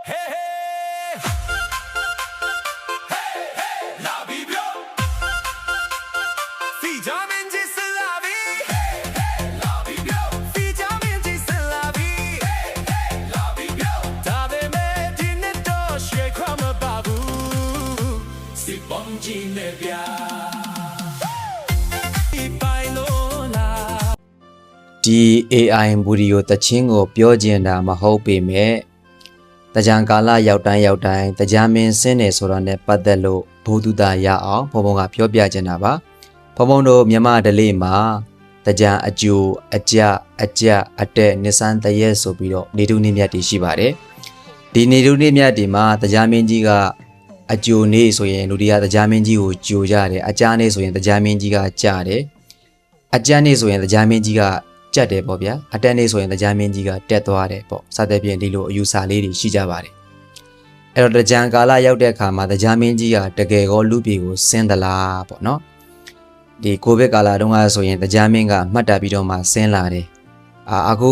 Hey hey hey hey la Bibbio Figiamente se la vi Hey hey la Bibbio Figiamente se la vi Hey hey la Bibbio Dave me dinetto shwe kwama babu Si bonji ne biaဒီ AI ဘူဒီယိုတချင်းကိုပြောကျင်တာမဟုတ်ပေမဲ့တကြံကာလရောက်တိုင်းတကြမင်းစင်းနေဆိုတော့ ਨੇ ပတ်သက်လို့ဘုဒ္ဓတာရအောင်ဘုံဘုံကပြောပြကျင်တာပါဘုံဘုံတို့မြန်မာဓလေ့မှာတကြံအကျိုးအကြအတက်နိစန်းတရက်ဆိုပြီးတော့နေတုနေမြတ်တွေရှိပါတယ်ဒီနေတုနေမြတ်တွေမှာတကြမင်းကြီးကအကျိုးနေဆိုရင်လူတွေကတကြမင်းကြီးကိုကြိုကြတယ်အကြနေဆိုရင်တကြမင်းကြီးကကြတယ်အကြနေဆိုရင်တကြမင်းကြီးကကြက်တယ်ပေါ့ဗျာအတက်နေဆိုရင်တရားမင်းကြီးကတက်သွားတယ်ပေါ့စသဖြင့်ဒီလိုအယူဆလေးတွေရှိကြပါတယ်အဲ့တော့တရားကာလရောက်တဲ့အခါမှာတရားမင်းကြီးကတကယ်ကောလူပြည်ကိုဆင်းသလားပေါ့နော်ဒီကိုဗစ်ကာလတုန်းကဆိုရင်တရားမင်းကမှတ်တာပြီးတော့မှဆင်းလာတယ်အခု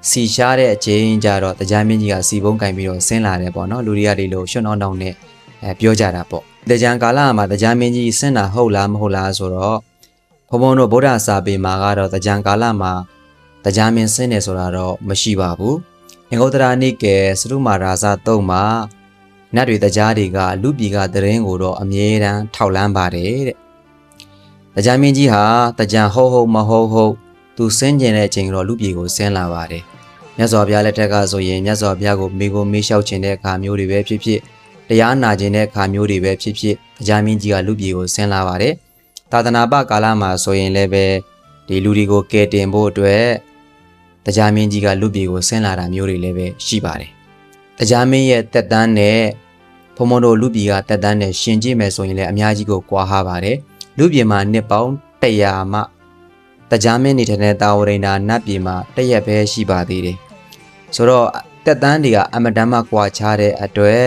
စီရှားတဲ့အချိန်ကြတော့တရားမင်းကြီးကစီပုံးကင်ပြီးတော့ဆင်းလာတယ်ပေါ့နော်လူတွေကဒီလိုရွှွန်းအောင်အောင်နဲ့ပြောကြတာပေါ့တရားကာလမှာတရားမင်းကြီးဆင်းတာဟုတ်လားမဟုတ်လားဆိုတော့ဘုံဘုံတို့ဗုဒ္ဓစာပေမှာကတော့တရားကာလမှာတရားမင်းစင်းနေဆိုတာတော့မရှိပါဘူး။ငုတ်တရာနိကေစရုမာရာဇ3မှာနတ်တွေတရားတွေကလူပြည်ကတရင်ကိုတော့အမြဲတမ်းထောက်လန်းပါတယ်တဲ့။တရားမင်းကြီးဟာတရားဟုတ်မဟုတ်သူစင်းကျင်တဲ့အချိန်တော့လူပြည်ကိုဆင်းလာပါတယ်။မြတ်စွာဘုရားလက်ထက်ကဆိုရင်မြတ်စွာဘုရားကိုမိကိုမေးလျှောက်ခြင်းတဲ့အခါမျိုးတွေပဲဖြစ်ဖြစ်တရားနာခြင်းတဲ့အခါမျိုးတွေပဲဖြစ်ဖြစ်တရားမင်းကြီးကလူပြည်ကိုဆင်းလာပါတယ်။သာသနာပကာလမှာဆိုရင်လည်းပဲဒီလူတွေကိုကယ်တင်ဖို့အတွက်တရားမင်းကြီးကလူပြည်ကိုဆင်းလာတာမျိုးတွေလည်းပဲရှိပါတယ်။တရားမင်းရဲ့တက်တန်းနဲ့ဘုံဘုံတို့လူပြည်ကတက်တန်းနဲ့ရှင်ကြည့်မယ်ဆိုရင်လည်းအများကြီးကိုကွာဟပါတယ်။လူပြည်မှာနှစ်ပေါင်း100မှတရားမင်းနေထိုင်တဲ့တာဝရိန္ဒာနတ်ပြည်မှာ1ရက်ပဲရှိပါသေးတယ်။ဆိုတော့တက်တန်းတွေကအမတန်မှကွာခြားတဲ့အတွက်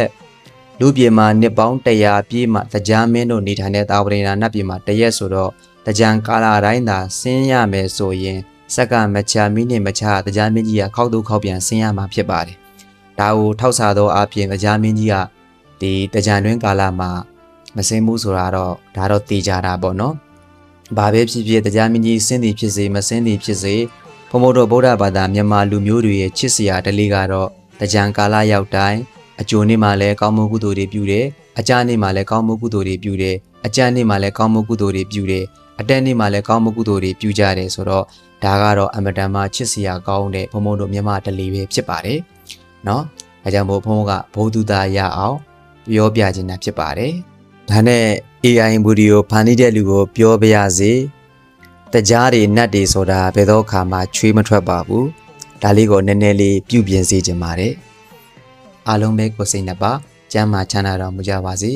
လူပြည်မှာနှစ်ပေါင်း100ပြည့်မှတရားမင်းတို့နေထိုင်တဲ့တာဝရိန္ဒာနတ်ပြည်မှာ1ရက်ဆိုတော့တရားကာလတိုင်းသာဆင်းရမယ်ဆိုရင်စက္ကမချမိနစ်မချတရားမင်းကြီးကခောက်တုခောက်ပြန်ဆင်းရမှာဖြစ်ပါတယ်။ဒါကိုထောက်ဆသောအပြင်တရားမင်းကြီးကဒီတရားတွင်းကာလမှာမဆင်းဘူးဆိုတာတော့ဒါတော့သိကြတာပေါ့နော်။ဘာပဲဖြစ်ဖြစ်တရားမင်းကြီးဆင်းသည်ဖြစ်စေမဆင်းသည်ဖြစ်စေဘုံဘုံတို့ဗုဒ္ဓဘာသာမြန်မာလူမျိုးတွေရဲ့ချစ်စရာဓလေ့ကတော့တရားကာလရောက်တိုင်းအကျိုးနေ့မှာလည်းကောင်းမှုကုသိုလ်တွေပြုတယ်။အကြနေ့မှာလည်းကောင်းမှုကုသိုလ်တွေပြုတယ်။အကြနေ့မှာလည်းကောင်းမှုကုသိုလ်တွေပြုတယ်။အတက်နေ့မှာလည်းကောင်းမှုကုသိုလ်တွေပြုကြတယ်ဆိုတော့ဒါကတော့အမတန်မှချစ်စရာကောင်းတဲ့ဘုံဘုံတို့မြန်မာဓလေ့ပဲဖြစ်ပါတယ်เนาะဒါကြောင့်မို့ဘုံဘုံကဘုဒ္ဓတာရအောင်ပြောပြခြင်းတာဖြစ်ပါတယ်ဒါနဲ့ AI ဗီဒီယိုဖန်တီးတဲ့လူကိုပြောပြရစေတရားတွေနတ်တွေဆိုတာဘယ်တော့ခါမှချွေးမထွက်ပါဘူးဒါလေးကိုနည်းနည်းလေးပြုပြင်စေချင်ပါတယ်အားလုံးပဲကိုယ်စိတ်နှစ်ပါကျမ်းမာချမ်းသာတော်မူကြပါစေ